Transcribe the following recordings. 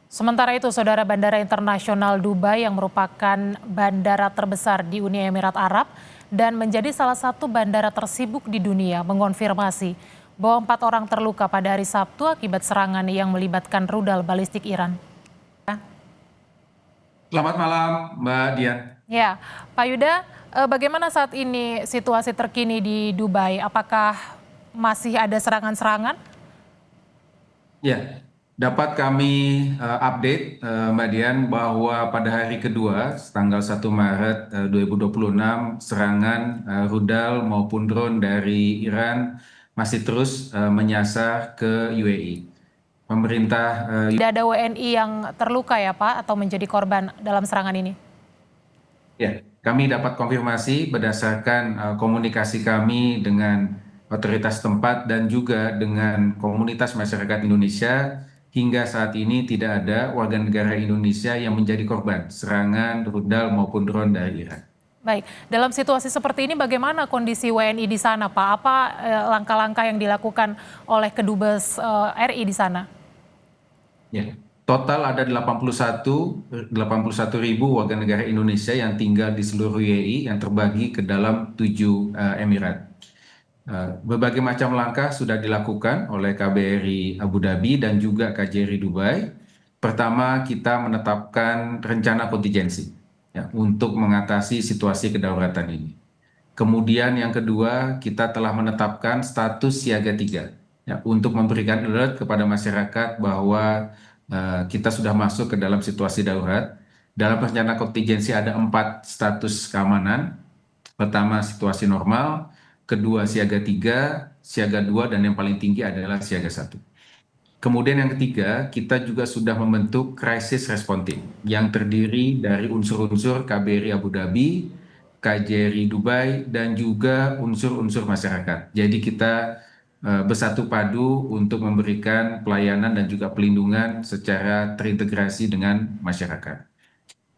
Sementara itu, Saudara, Bandara Internasional Dubai yang merupakan bandara terbesar di Uni Emirat Arab dan menjadi salah satu bandara tersibuk di dunia mengonfirmasi bahwa 4 orang terluka pada hari Sabtu akibat serangan yang melibatkan rudal balistik Iran. Selamat malam, Mbak Dian. Ya, Pak Yuda, bagaimana saat ini situasi terkini di Dubai? Apakah masih ada serangan-serangan? Ya, dapat kami update, Mbak Dian, bahwa pada hari kedua, tanggal 1 Maret 2026, serangan rudal maupun drone dari Iran masih terus menyasar ke UAE. Pemerintah Tidak ada WNI yang terluka ya Pak, atau menjadi korban dalam serangan ini? Ya, kami dapat konfirmasi berdasarkan komunikasi kami dengan otoritas tempat dan juga dengan komunitas masyarakat Indonesia. Hingga saat ini tidak ada warga negara Indonesia yang menjadi korban serangan rudal maupun drone dari Iran. Baik, dalam situasi seperti ini bagaimana kondisi WNI di sana Pak? Apa langkah-langkah yang dilakukan oleh Kedubes RI di sana? Ya, total ada 81 ribu warga negara Indonesia yang tinggal di seluruh UAE yang terbagi ke dalam 7 emirat. Berbagai macam langkah sudah dilakukan oleh KBRI Abu Dhabi dan juga KJRI Dubai. Pertama, kita menetapkan rencana kontingensi ya, untuk mengatasi situasi kedaruratan ini. Kemudian yang kedua, kita telah menetapkan status siaga 3 ya, untuk memberikan alert kepada masyarakat bahwa kita sudah masuk ke dalam situasi darurat. Dalam rencana kontingensi ada 4 status keamanan. Pertama, situasi normal. Kedua, siaga 3, siaga 2, dan yang paling tinggi adalah siaga 1. Kemudian yang ketiga, kita juga sudah membentuk crisis response team yang terdiri dari unsur-unsur KBRI Abu Dhabi, KJRI Dubai, dan juga unsur-unsur masyarakat. Jadi kita bersatu padu untuk memberikan pelayanan dan juga pelindungan secara terintegrasi dengan masyarakat.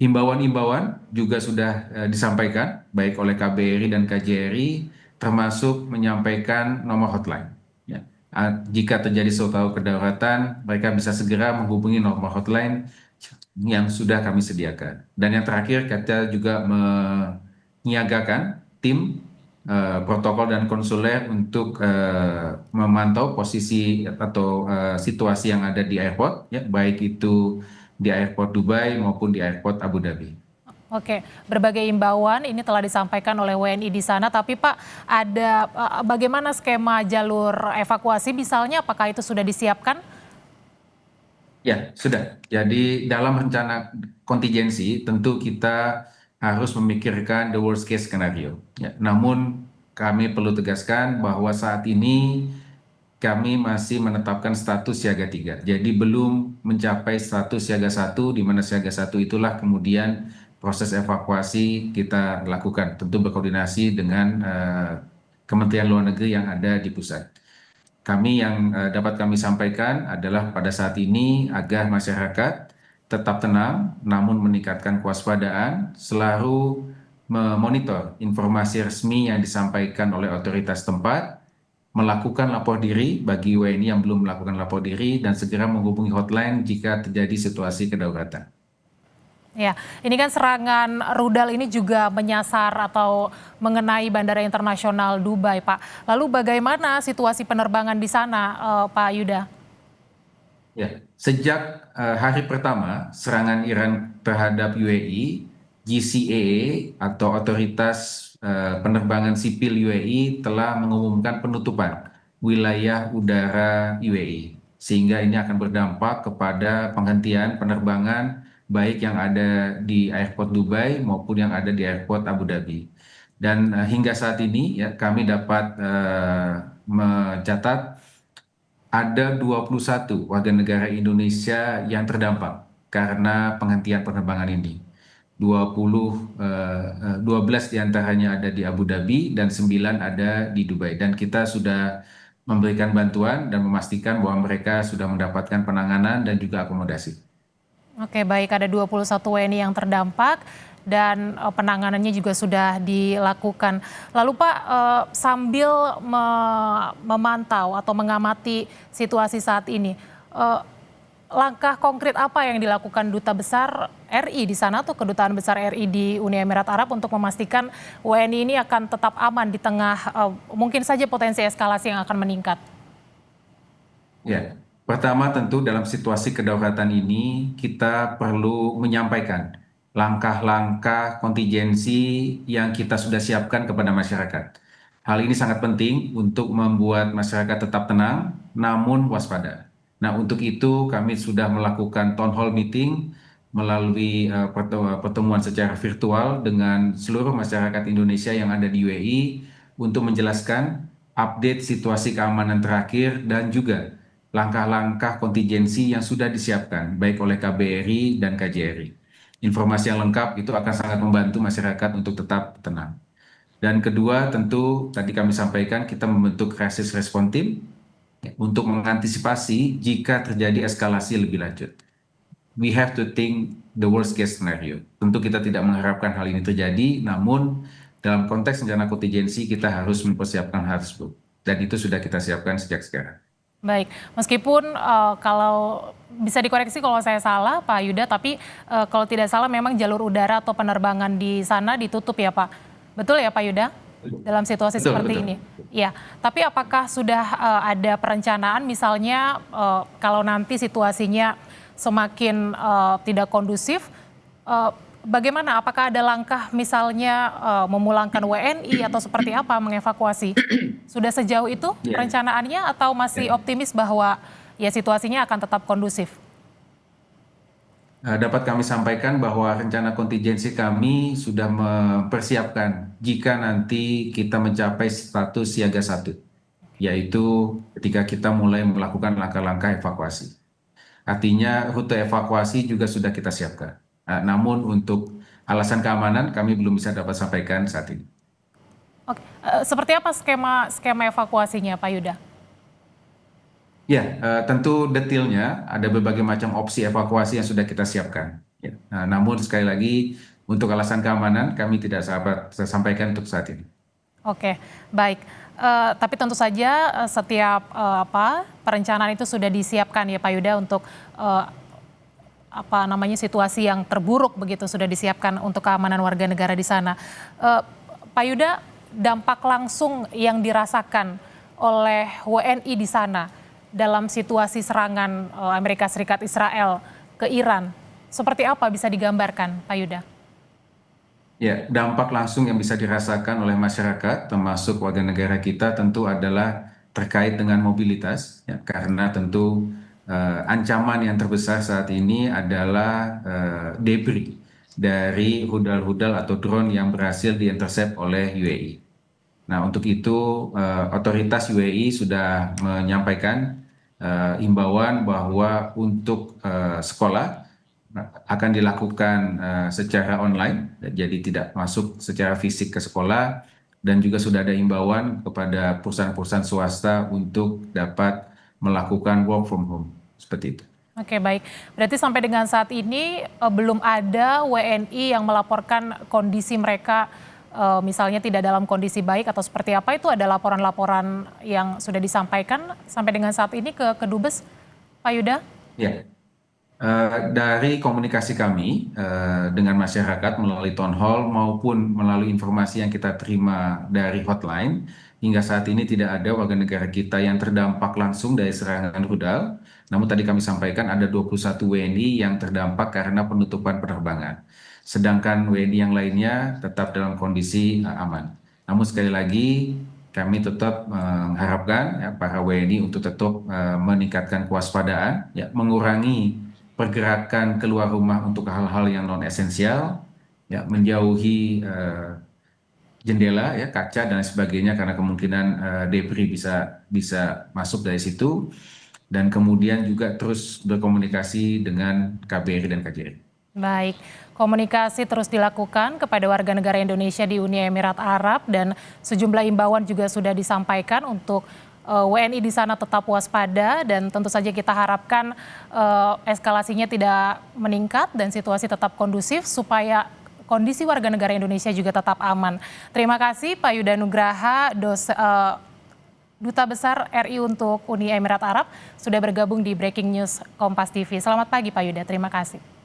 Himbauan-himbauan juga sudah disampaikan baik oleh KBRI dan KJRI, termasuk menyampaikan nomor hotline. Ya. Jika terjadi suatu kedaruratan, mereka bisa segera menghubungi nomor hotline yang sudah kami sediakan. Dan yang terakhir, kita juga menyiagakan tim protokol dan konsuler untuk memantau posisi atau situasi yang ada di airport, ya, baik itu di airport Dubai maupun di airport Abu Dhabi. Oke, berbagai imbauan ini telah disampaikan oleh WNI di sana, tapi Pak, ada bagaimana skema jalur evakuasi misalnya, apakah itu sudah disiapkan? Ya, sudah. Jadi dalam rencana kontingensi tentu kita harus memikirkan the worst case scenario. Ya, namun kami perlu tegaskan bahwa saat ini kami masih menetapkan status siaga 3. Jadi belum mencapai status siaga 1, di mana siaga 1 itulah kemudian proses evakuasi kita lakukan. Tentu berkoordinasi dengan Kementerian Luar Negeri yang ada di pusat. Kami yang dapat kami sampaikan adalah pada saat ini agar masyarakat tetap tenang, namun meningkatkan kewaspadaan, selalu memonitor informasi resmi yang disampaikan oleh otoritas tempat, melakukan lapor diri bagi WNI yang belum melakukan lapor diri, dan segera menghubungi hotline jika terjadi situasi kedaruratan. Ya, ini kan serangan rudal ini juga menyasar atau mengenai Bandara Internasional Dubai, Pak. Lalu bagaimana situasi penerbangan di sana, Pak Yuda? Ya, sejak hari pertama serangan Iran terhadap UAE, GCAA atau Otoritas Penerbangan Sipil UAE telah mengumumkan penutupan wilayah udara UAE, sehingga ini akan berdampak kepada penghentian penerbangan baik yang ada di airport Dubai maupun yang ada di airport Abu Dhabi. Dan hingga saat ini ya kami dapat mencatat ada 21 warga negara Indonesia yang terdampak karena penghentian penerbangan ini. 12 diantaranya ada di Abu Dhabi dan 9 ada di Dubai. Dan kita sudah memberikan bantuan dan memastikan bahwa mereka sudah mendapatkan penanganan dan juga akomodasi. Oke, baik, ada 21 WNI yang terdampak dan penanganannya juga sudah dilakukan. Lalu Pak, sambil memantau atau mengamati situasi saat ini, langkah konkret apa yang dilakukan Duta Besar RI di sana atau Kedutaan Besar RI di Uni Emirat Arab untuk memastikan WNI ini akan tetap aman di tengah mungkin saja potensi eskalasi yang akan meningkat? Ya, pertama tentu dalam situasi kedaulatan ini kita perlu menyampaikan langkah-langkah kontingensi yang kita sudah siapkan kepada masyarakat. Hal ini sangat penting untuk membuat masyarakat tetap tenang, namun waspada. Nah, untuk itu kami sudah melakukan town hall meeting melalui pertemuan secara virtual dengan seluruh masyarakat Indonesia yang ada di UAE untuk menjelaskan update situasi keamanan terakhir dan juga langkah-langkah kontingensi yang sudah disiapkan baik oleh KBRI dan KJRI. Informasi yang lengkap itu akan sangat membantu masyarakat untuk tetap tenang. Dan kedua, tentu tadi kami sampaikan kita membentuk crisis response team untuk mengantisipasi jika terjadi eskalasi lebih lanjut. We have to think the worst case scenario. Tentu kita tidak mengharapkan hal ini terjadi, namun dalam konteks rencana kontingensi kita harus mempersiapkan hal tersebut. Dan itu sudah kita siapkan sejak sekarang. Baik, meskipun kalau bisa dikoreksi kalau saya salah Pak Yuda, tapi kalau tidak salah memang jalur udara atau penerbangan di sana ditutup ya Pak. Betul ya Pak Yuda? Dalam situasi seperti ini. Ya, tapi apakah sudah ada perencanaan misalnya kalau nanti situasinya semakin tidak kondusif, bagaimana? Apakah ada langkah misalnya memulangkan WNI atau seperti apa mengevakuasi? Sudah sejauh itu perencanaannya atau masih optimis bahwa ya situasinya akan tetap kondusif? Dapat kami sampaikan bahwa rencana kontingensi kami sudah mempersiapkan jika nanti kita mencapai status siaga 1, yaitu ketika kita mulai melakukan langkah-langkah evakuasi. Artinya rute evakuasi juga sudah kita siapkan. Namun untuk alasan keamanan kami belum bisa dapat sampaikan saat ini. Oke, seperti apa skema evakuasinya Pak Yuda? Ya, tentu detailnya ada berbagai macam opsi evakuasi yang sudah kita siapkan. Ya. Namun sekali lagi untuk alasan keamanan kami tidak dapat sampaikan untuk saat ini. Oke, baik. Tapi tentu saja setiap perencanaan itu sudah disiapkan ya Pak Yuda untuk situasi yang terburuk begitu sudah disiapkan untuk keamanan warga negara di sana. Pak Yuda, dampak langsung yang dirasakan oleh WNI di sana dalam situasi serangan Amerika Serikat Israel ke Iran, seperti apa bisa digambarkan Pak Yuda? Ya, dampak langsung yang bisa dirasakan oleh masyarakat termasuk warga negara kita tentu adalah terkait dengan mobilitas, ya, karena tentu ancaman yang terbesar saat ini adalah debris dari rudal-rudal atau drone yang berhasil diintercept oleh UAE. Nah, untuk itu otoritas UAE sudah menyampaikan imbauan bahwa untuk sekolah akan dilakukan secara online, jadi tidak masuk secara fisik ke sekolah, dan juga sudah ada imbauan kepada perusahaan-perusahaan swasta untuk dapat melakukan work from home, seperti itu. Oke, baik. Berarti sampai dengan saat ini belum ada WNI yang melaporkan kondisi mereka misalnya tidak dalam kondisi baik atau seperti apa, itu ada laporan-laporan yang sudah disampaikan sampai dengan saat ini ke Kedubes, Pak Yuda? Ya, dari komunikasi kami dengan masyarakat melalui town hall maupun melalui informasi yang kita terima dari hotline, hingga saat ini tidak ada warga negara kita yang terdampak langsung dari serangan rudal. Namun tadi kami sampaikan ada 21 WNI yang terdampak karena penutupan penerbangan. Sedangkan WNI yang lainnya tetap dalam kondisi aman. Namun sekali lagi kami tetap mengharapkan ya, para WNI untuk tetap meningkatkan kewaspadaan, ya, mengurangi pergerakan keluar rumah untuk hal-hal yang non esensial, ya, menjauhi jendela, ya, kaca dan sebagainya karena kemungkinan debris bisa masuk dari situ, dan kemudian juga terus berkomunikasi dengan KBRI dan KJRI. Baik, komunikasi terus dilakukan kepada warga negara Indonesia di Uni Emirat Arab dan sejumlah imbauan juga sudah disampaikan untuk WNI di sana tetap waspada, dan tentu saja kita harapkan eskalasinya tidak meningkat dan situasi tetap kondusif supaya kondisi warga negara Indonesia juga tetap aman. Terima kasih Pak Yuda Nugraha, Duta Besar RI untuk Uni Emirat Arab, sudah bergabung di Breaking News Kompas TV. Selamat pagi Pak Yuda, terima kasih.